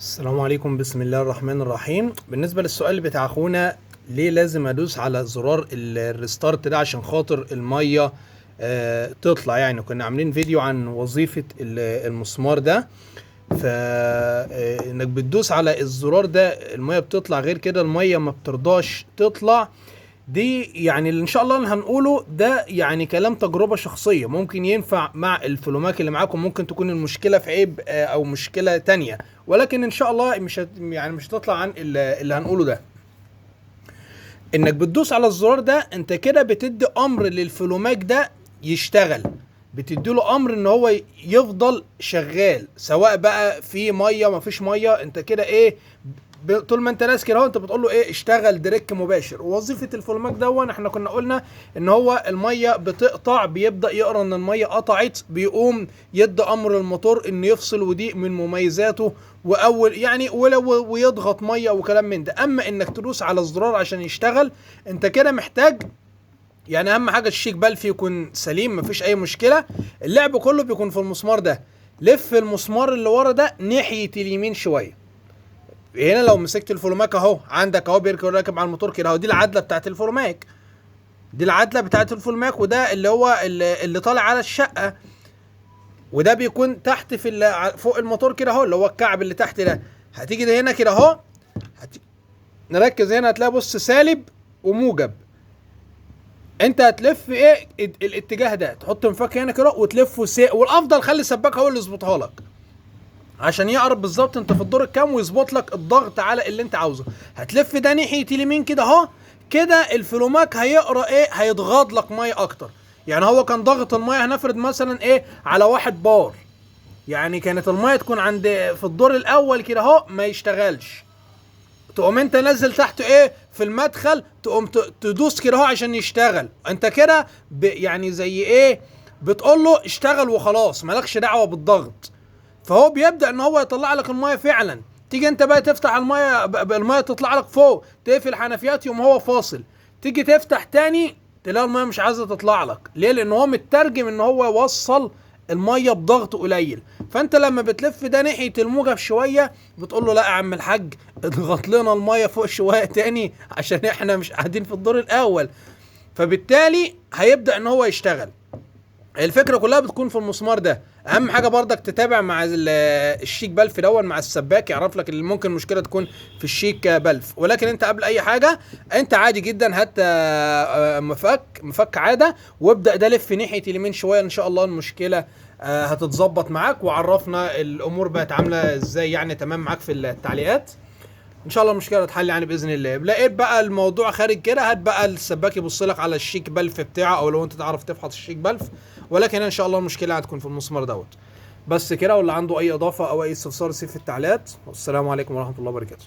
السلام عليكم، بسم الله الرحمن الرحيم. بالنسبة للسؤال بتاع اخونا ليه لازم ادوس على زرار الريستارت ده عشان خاطر المية تطلع، يعني كنا عاملين فيديو عن وظيفة المسمار ده. فانك بتدوس على الزرار ده المية بتطلع، غير كده المية ما بترضاش تطلع. دي يعني ان شاء الله اللي هنقوله ده يعني كلام تجربة شخصية، ممكن ينفع مع الفلوماك اللي معاكم، ممكن تكون المشكلة في عيب او مشكلة تانية، ولكن ان شاء الله مش هتطلع عن اللي هنقوله ده. انك بتدوس على الزرار ده انت كده بتدي امر للفلوماك ده يشتغل، بتديله امر ان هو يفضل شغال، سواء بقى في ميه ما فيش ميه. انت كده ايه، طول ما انت ناس كده اهو انت بتقول له ايه، اشتغل ديريك مباشر. ووظيفه الفلوماك دون احنا كنا قلنا ان هو الميه بتقطع، بيبدا يقرا ان الميه قطعت، بيقوم يدي امر للموتور انه يفصل، ودي من مميزاته. واول يعني ويضغط ميه وكلام من ده. اما انك تدوس على الزرار عشان يشتغل، انت كده محتاج يعني اهم حاجه الشيك بلف يكون سليم، مفيش اي مشكله. اللعب كله بيكون في المسمار ده. لف المسمار اللي ورا ده ناحيه اليمين شويه. هنا لو مسكت الفلوماك اهو عندك اهو بيركب راكب على الموتور كده اهو، دي العدله بتاعت الفلوماك، دي العدله بتاعت الفلوماك، وده اللي هو اللي طالع على الشقه، وده بيكون تحت فوق الموتور كده اهو، اللي هو الكعب اللي تحت ده. هتيجي ده هنا كده اهو، نركز هنا هتلاقي بص سالب وموجب. انت هتلف ايه الاتجاه ده، تحط مفك هنا كده وتلفه والافضل خلي السباك هو اللي يظبطها لك عشان يعرف بالظبط انت في الدور الكام ويظبط لك الضغط على اللي انت عاوزه. هتلف ده ناحيه اليمين كده اهو، كده الفلوماك هيقرا ايه، هيتغاض لك ميه اكتر. يعني هو كان ضغط الميه هنفرض مثلا ايه على 1 بار، يعني كانت الميه تكون عند في الدور الاول كده اهو ما يشتغلش، تقوم انت نزل تحت ايه في المدخل، تقوم تدوس كده اهو عشان يشتغل. انت كده يعني زي ايه، بتقول له اشتغل وخلاص، مالكش دعوه بالضغط. فهو بيبدا ان هو يطلع لك الميه فعلا. تيجي انت بقى تفتح الميه، الميه تطلع لك فوق، تقفل الحنفيات يوم هو فاصل، تيجي تفتح تاني تلاقي الميه مش عايزه تطلع لك. ليه؟ لان هو مترجم ان هو يوصل الميه بضغط قليل. فانت لما بتلف ده ناحيه الموجب شويه بتقول له لا يا عم الحاج، اضغط لنا الميه فوق شويه تاني عشان احنا مش قاعدين في الدور الاول. فبالتالي هيبدا ان هو يشتغل. الفكره كلها بتكون في المسمار ده. اهم حاجه برضك تتابع مع الشيك بلف الاول مع السباك، يعرف لك اللي ممكن المشكله تكون في الشيك بلف. ولكن انت قبل اي حاجه انت عادي جدا هات مفك عاده، وابدا ده لف ناحيه اليمين شويه، ان شاء الله المشكله هتتظبط معاك. وعرفنا الامور بقت عامله ازاي يعني تمام معاك في التعليقات. ان شاء الله المشكله تتحل يعني باذن الله. لقيت بقى الموضوع خارج كده، هات بقى السباك يبص لك على الشيك بلف بتاعه، او لو انت تعرف تفحص الشيك بلف. ولكن ان شاء الله المشكله هتكون في المسمار دوت. بس كده، واللي عنده اي اضافه او اي استفسار يسيب في التعليقات. والسلام عليكم ورحمه الله وبركاته.